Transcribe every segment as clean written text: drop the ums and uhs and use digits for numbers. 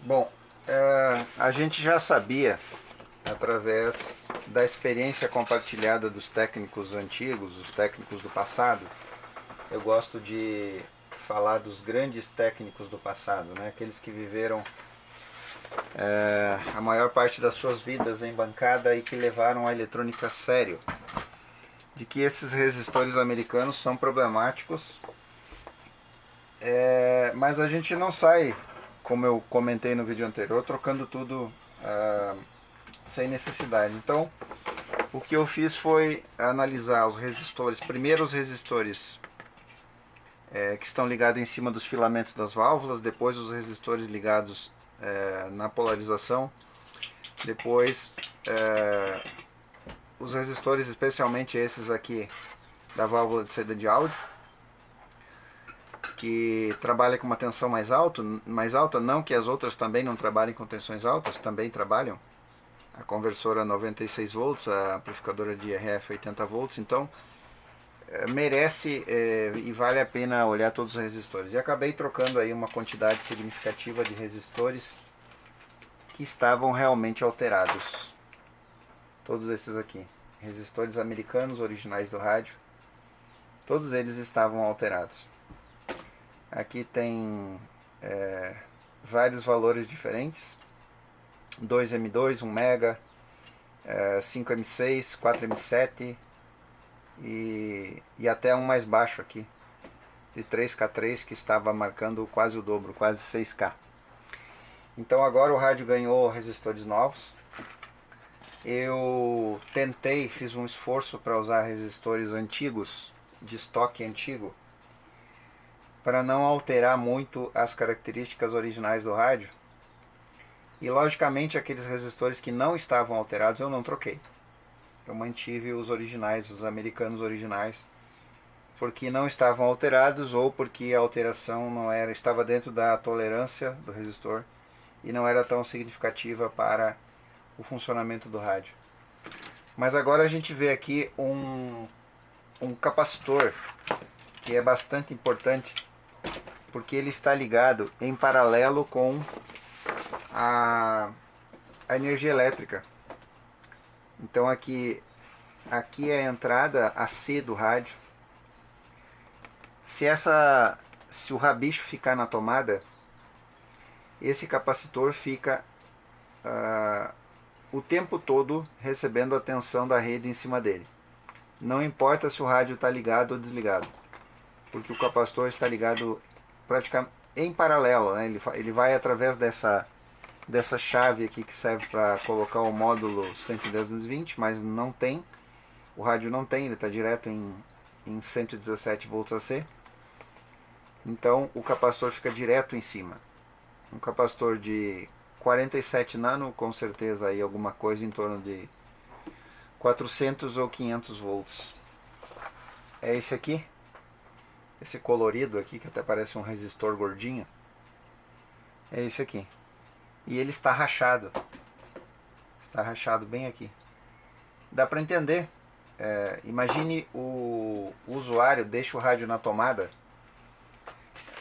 Bom, a gente já sabia, através da experiência compartilhada dos técnicos antigos, os técnicos do passado. Eu gosto de falar dos grandes técnicos do passado, né? Aqueles que viveram a maior parte das suas vidas em bancada e que levaram a eletrônica a sério. De que esses resistores americanos são problemáticos, mas a gente não sai, como eu comentei no vídeo anterior, trocando tudo sem necessidade. Então, o que eu fiz foi analisar os resistores, primeiro os resistores que estão ligados em cima dos filamentos das válvulas, depois os resistores ligados na polarização, depois os resistores, especialmente esses aqui da válvula de saída de áudio, que trabalha com uma tensão mais alta, não que as outras também não trabalhem com tensões altas, também trabalham. A conversora 96 volts, a amplificadora de RF 80 volts, então merece e vale a pena olhar todos os resistores. E acabei trocando aí uma quantidade significativa de resistores que estavam realmente alterados. Todos esses aqui, resistores americanos originais do rádio, todos eles estavam alterados. Aqui tem vários valores diferentes: 2M2, 1 mega, 5M6, 4M7 e até um mais baixo aqui, de 3K3, que estava marcando quase o dobro, quase 6K. Então agora o rádio ganhou resistores novos. Eu tentei, fiz um esforço para usar resistores antigos, de estoque antigo, para não alterar muito as características originais do rádio. E logicamente aqueles resistores que não estavam alterados eu não troquei. Eu mantive os originais, os americanos originais, porque não estavam alterados ou porque a alteração não era, estava dentro da tolerância do resistor e não era tão significativa para o funcionamento do rádio. Mas agora a gente vê aqui um capacitor que é bastante importante, porque ele está ligado em paralelo com a energia elétrica. Então aqui é a entrada AC do rádio. Se o rabicho ficar na tomada, esse capacitor fica o tempo todo recebendo a tensão da rede em cima dele. Não importa se o rádio está ligado ou desligado, porque o capacitor está ligado praticamente em paralelo, né? Ele vai através dessa chave aqui que serve para colocar o módulo 110-220, mas não tem, o rádio não tem, ele está direto em 117 volts AC. Então o capacitor fica direto em cima. Um capacitor de 47 nano, com certeza aí alguma coisa em torno de 400 ou 500 volts. É esse aqui, esse colorido aqui, que até parece um resistor gordinho. É esse aqui. E ele está rachado. Está rachado bem aqui. Dá para entender. Imagine o usuário deixa o rádio na tomada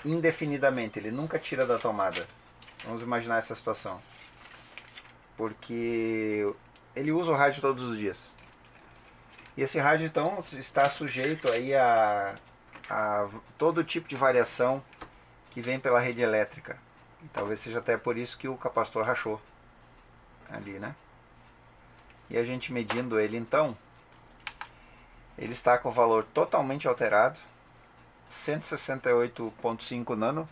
indefinidamente. Ele nunca tira da tomada. Vamos imaginar essa situação. Porque ele usa o rádio todos os dias. E esse rádio então está sujeito aí a todo tipo de variação que vem pela rede elétrica. E talvez seja até por isso que o capacitor rachou ali, né? E a gente medindo ele então, ele está com o valor totalmente alterado, 168,5 nano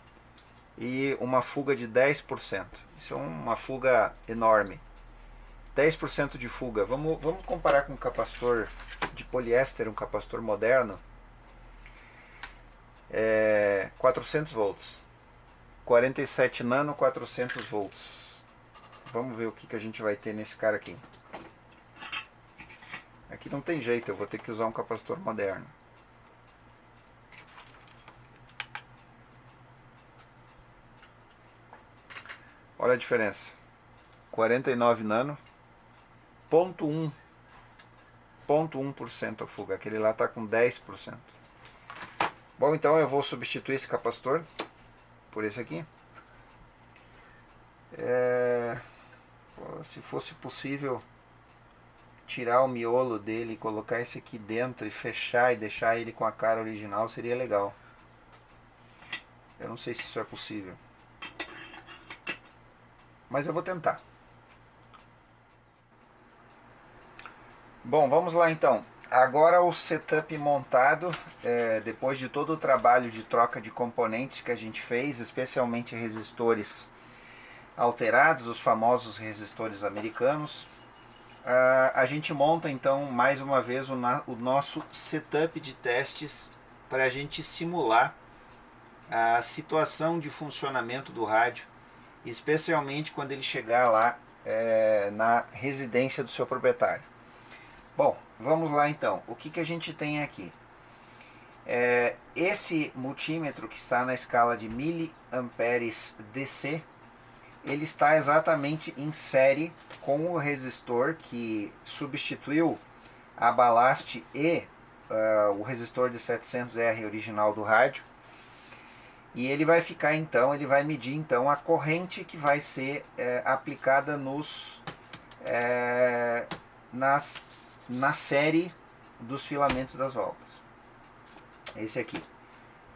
e uma fuga de 10%. Isso é uma fuga enorme. 10% de fuga. Vamos comparar com um capacitor de poliéster, um capacitor moderno. 400 volts. 47 nano, 400 volts. Vamos ver o que a gente vai ter nesse cara aqui. Aqui não tem jeito, eu vou ter que usar um capacitor moderno. Olha a diferença. 49 nano, 0,1% a fuga. Aquele lá está com 10%. Bom, então eu vou substituir esse capacitor por esse aqui. Se fosse possível tirar o miolo dele, colocar esse aqui dentro e fechar e deixar ele com a cara original, seria legal. Eu não sei se isso é possível, mas eu vou tentar. Bom, vamos lá então. Agora o setup montado, depois de todo o trabalho de troca de componentes que a gente fez, especialmente resistores alterados, os famosos resistores americanos, a gente monta então mais uma vez o nosso setup de testes para a gente simular a situação de funcionamento do rádio, especialmente quando ele chegar lá na residência do seu proprietário. Bom, vamos lá então. O que a gente tem aqui? Esse multímetro que está na escala de miliamperes DC, ele está exatamente em série com o resistor que substituiu a balaste e o resistor de 700R original do rádio. E ele vai ficar então, ele vai medir então a corrente que vai ser aplicada na série dos filamentos das válvulas. Esse aqui,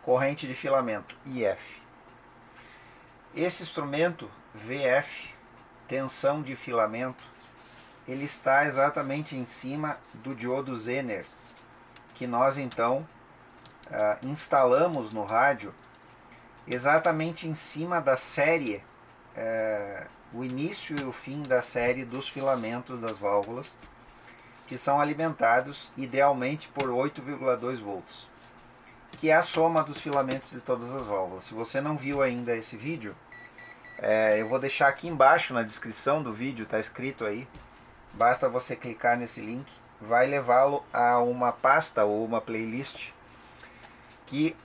corrente de filamento IF. Esse instrumento VF, tensão de filamento, ele está exatamente em cima do diodo Zener, que nós então instalamos no rádio, exatamente em cima da série, o início e o fim da série dos filamentos das válvulas, que são alimentados idealmente por 8,2 volts, que é a soma dos filamentos de todas as válvulas. Se você não viu ainda esse vídeo, eu vou deixar aqui embaixo na descrição do vídeo, está escrito aí, basta você clicar nesse link, vai levá-lo a uma pasta ou uma playlist que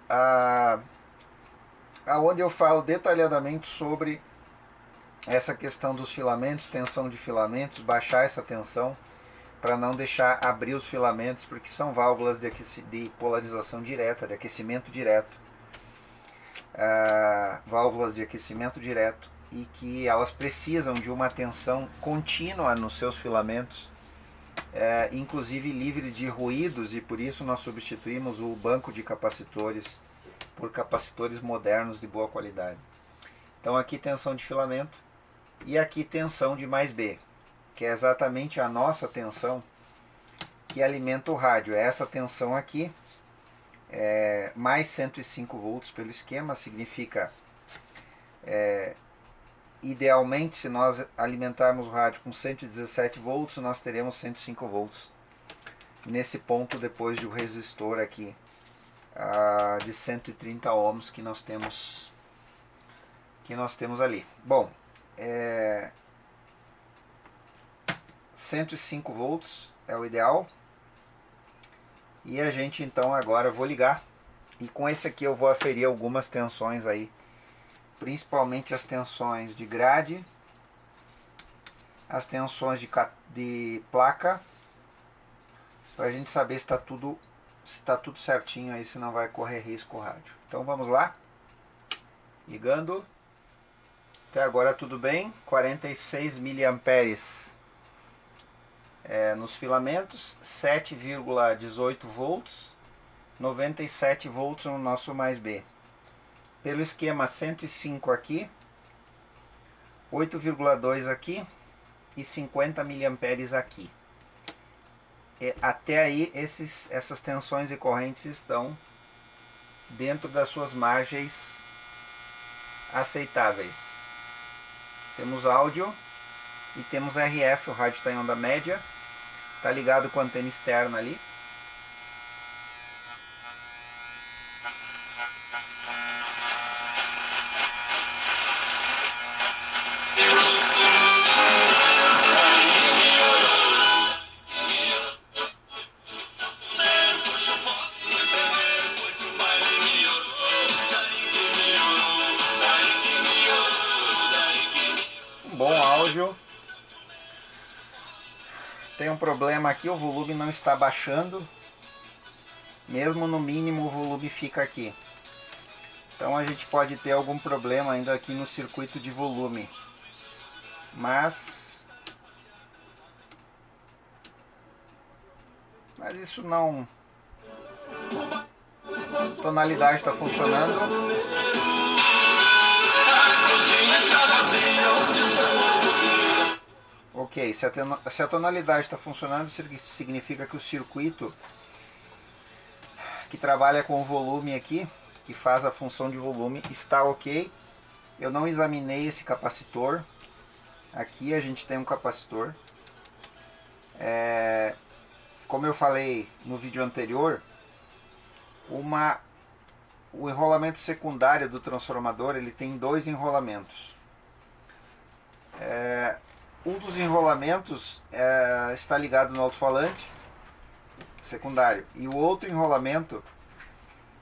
aonde eu falo detalhadamente sobre essa questão dos filamentos, tensão de filamentos, baixar essa tensão para não deixar abrir os filamentos, porque são válvulas de polarização direta, de aquecimento direto, válvulas de aquecimento direto, e que elas precisam de uma tensão contínua nos seus filamentos, inclusive livre de ruídos, e por isso nós substituímos o banco de capacitores por capacitores modernos de boa qualidade. Então aqui tensão de filamento e aqui tensão de mais B, que é exatamente a nossa tensão que alimenta o rádio. É essa tensão aqui, mais 105 volts pelo esquema, significa, idealmente, se nós alimentarmos o rádio com 117 volts, nós teremos 105 volts nesse ponto, depois de um resistor aqui de 130 ohms que nós temos ali. Bom, 105 volts é o ideal. E a gente então agora vou ligar, e com esse aqui eu vou aferir algumas tensões aí, principalmente as tensões de grade, as tensões de placa, para a gente saber se está tudo certinho aí, se não vai correr risco o rádio. Então vamos lá, ligando. Até agora tudo bem, 46 miliamperes nos filamentos, 7,18 volts, 97 volts no nosso mais B. Pelo esquema 105 aqui, 8,2 aqui e 50 miliamperes aqui. Até aí essas tensões e correntes estão dentro das suas margens aceitáveis. Temos áudio e temos RF, o rádio está em onda média, está ligado com a antena externa ali. Um bom áudio. Tem um problema aqui, o volume não está baixando, mesmo no mínimo o volume fica aqui. Então a gente pode ter algum problema ainda aqui no circuito de volume. mas isso não... Tonalidade está funcionando. Ok, se a tonalidade está funcionando, significa que o circuito que trabalha com o volume aqui, que faz a função de volume, está ok. Eu não examinei esse capacitor. Aqui a gente tem um capacitor. Como eu falei no vídeo anterior, o enrolamento secundário do transformador, ele tem dois enrolamentos. Um dos enrolamentos está ligado no alto-falante secundário, e o outro enrolamento,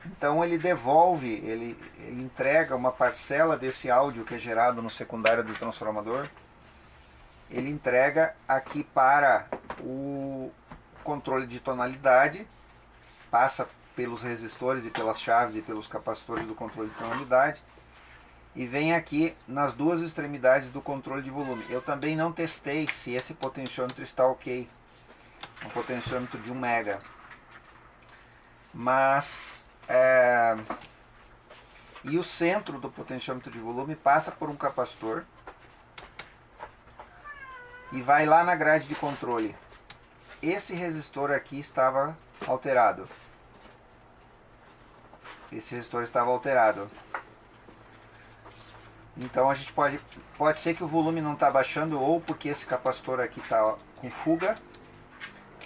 então ele devolve, ele entrega uma parcela desse áudio que é gerado no secundário do transformador, ele entrega aqui para o controle de tonalidade, passa pelos resistores e pelas chaves e pelos capacitores do controle de tonalidade, e vem aqui nas duas extremidades do controle de volume. Eu também não testei se esse potenciômetro está ok, um potenciômetro de 1 mega, mas e o centro do potenciômetro de volume passa por um capacitor e vai lá na grade de controle. Esse resistor aqui estava alterado. Esse resistor estava alterado. Então a gente pode ser que o volume não está baixando, ou porque esse capacitor aqui está com fuga.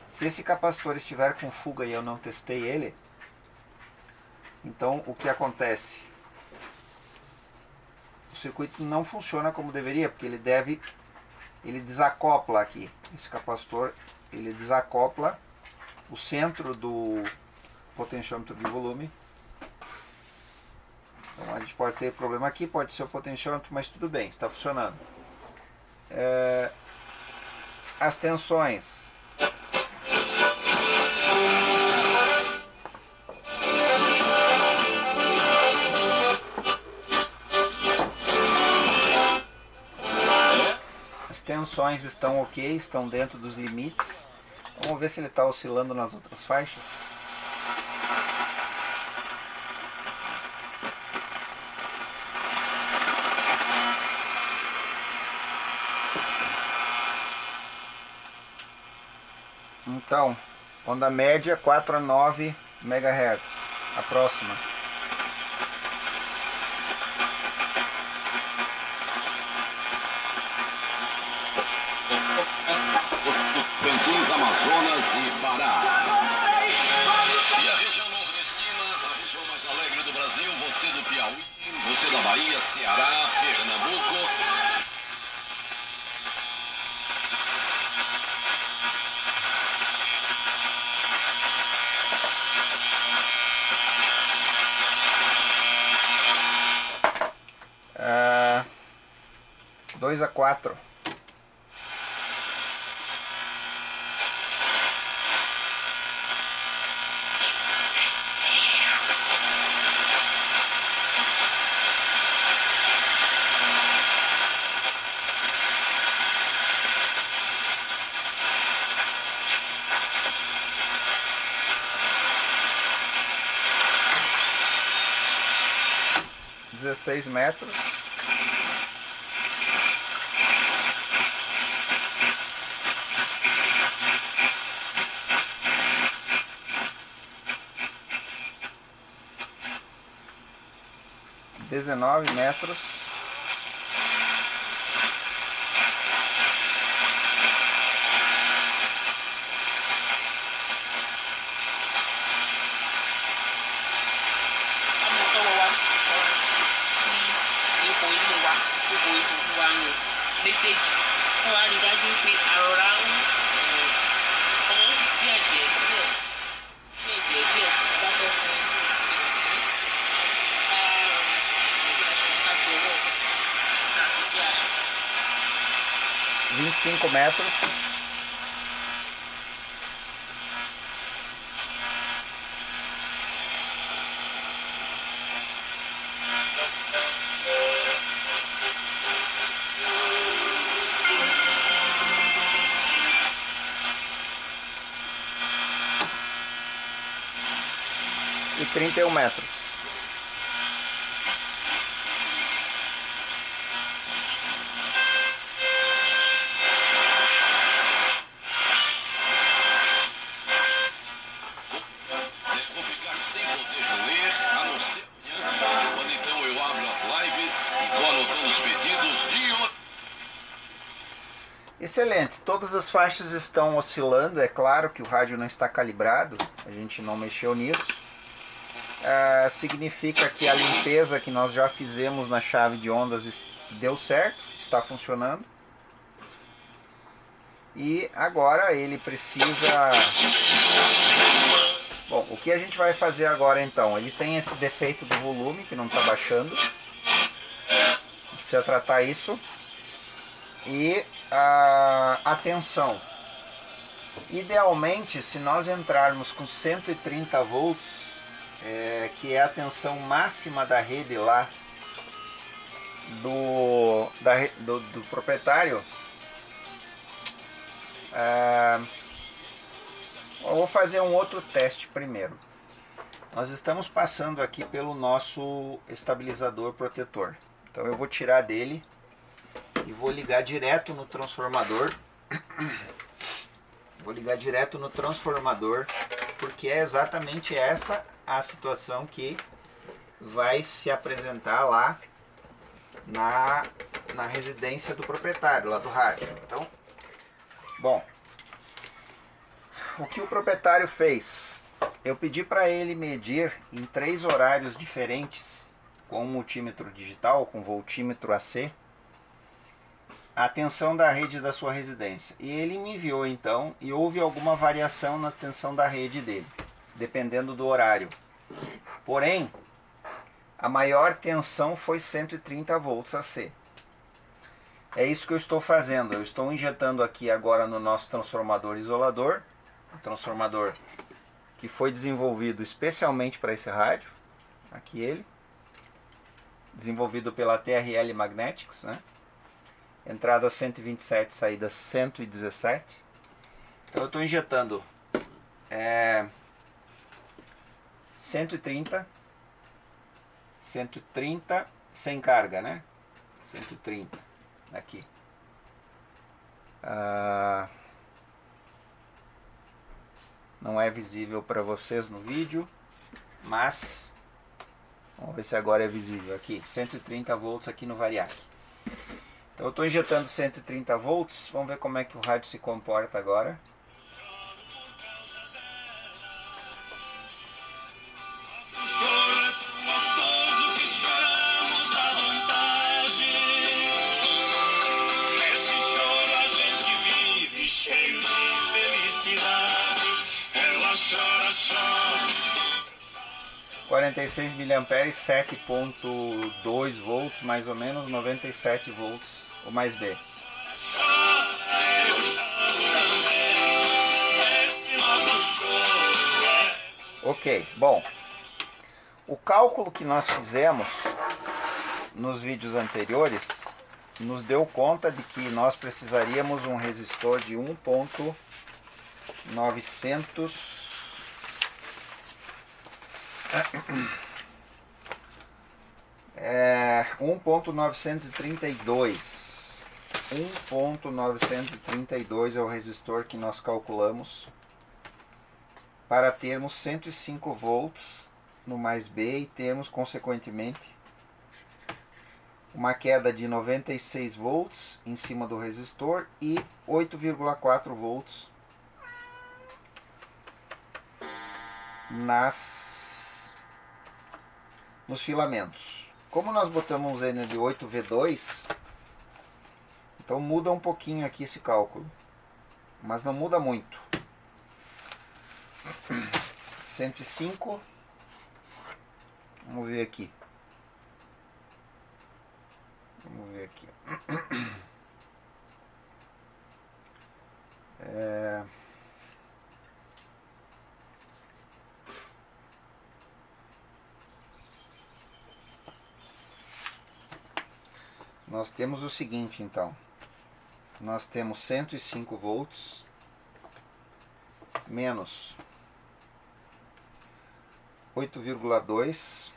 Se esse capacitor estiver com fuga e eu não testei ele, então o que acontece? O circuito não funciona como deveria, porque ele desacopla aqui. Esse capacitor, ele desacopla o centro do potenciômetro de volume. Então a gente pode ter problema aqui, pode ser o potenciômetro, mas tudo bem, está funcionando. As tensões. As tensões estão ok, estão dentro dos limites. Vamos ver se ele está oscilando nas outras faixas. Então, onda média 4 a 9 MHz. A próxima. Tocantins, Amazonas e Pará. E a região nordestina, a região mais alegre do Brasil, você do Piauí, você da Bahia, Ceará, Pernambuco. Ah, 2 a 4. Dezesseis metros. Dezenove metros. Vinte e cinco metros. 31 metros. Vou ficar sem poder ler, a não ser amanhã, quando então eu abro as lives e vou anotando os pedidos de hoje. Excelente, todas as faixas estão oscilando, é claro que o rádio não está calibrado, a gente não mexeu nisso. Significa que a limpeza que nós já fizemos na chave de ondas deu certo, está funcionando. E agora ele precisa... Bom, o que a gente vai fazer agora então? Ele tem esse defeito do volume que não está baixando. A gente precisa tratar isso. E a tensão. Idealmente, se nós entrarmos com 130 volts, que é a tensão máxima da rede lá do proprietário, eu vou fazer um outro teste primeiro. Nós estamos passando aqui pelo nosso estabilizador protetor. Então eu vou tirar dele e vou ligar direto no transformador. Vou ligar direto no transformador, porque é exatamente essa a situação que vai se apresentar lá na residência do proprietário, lá do rádio. Então, bom, o que o proprietário fez? Eu pedi para ele medir em 3 horários diferentes, com multímetro digital, com voltímetro AC, a tensão da rede da sua residência. E ele me enviou então, e houve alguma variação na tensão da rede dele, dependendo do horário. Porém, a maior tensão foi 130 volts AC. É isso que eu estou fazendo. Eu estou injetando aqui agora no nosso transformador isolador, um transformador que foi desenvolvido especialmente para esse rádio. Aqui ele, desenvolvido pela TRL Magnetics, né? Entrada 127, saída 117. Então eu estou injetando 130 sem carga, né? 130 aqui. Não é visível para vocês no vídeo, mas vamos ver se agora é visível aqui. 130 volts aqui no variac. Então eu estou injetando 130 volts, vamos ver como é que o rádio se comporta agora. ...46 mA, 7.2 volts, mais ou menos, 97 volts, o mais B. Ok, bom, o cálculo que nós fizemos nos vídeos anteriores nos deu conta de que nós precisaríamos um resistor de 1.900 1.932. 1.932 é o resistor que nós calculamos para termos 105 volts no mais B e termos consequentemente uma queda de 96 volts em cima do resistor e 8,4 volts nos filamentos. Como nós botamos N de 8V2, então muda um pouquinho aqui esse cálculo, mas não muda muito. 105, vamos ver aqui. Vamos ver aqui. Nós temos o seguinte, então. Nós temos 105 volts menos 8,2.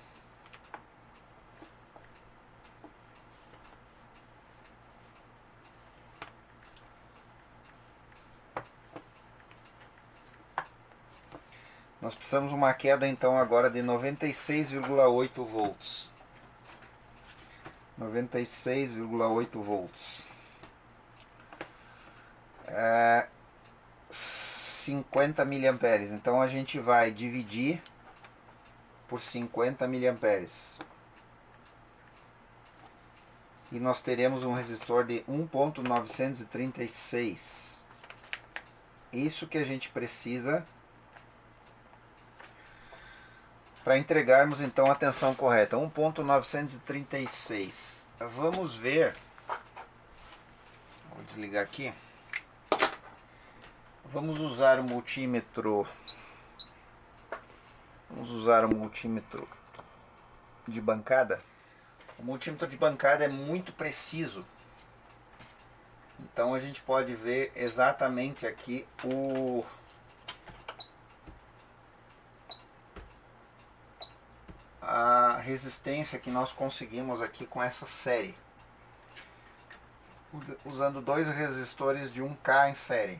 Nós precisamos uma queda então agora de 96,8 volts. 96,8 volts. 50 miliamperes. Então a gente vai dividir por 50 miliamperes. E nós teremos um resistor de 1.936. Isso que a gente precisa para entregarmos então a tensão correta. 1.936. Vamos ver. Vou desligar aqui. Vamos usar o multímetro. Vamos usar o multímetro de bancada. O multímetro de bancada é muito preciso. Então a gente pode ver exatamente aqui a resistência que nós conseguimos aqui com essa série, usando dois resistores de 1K em série.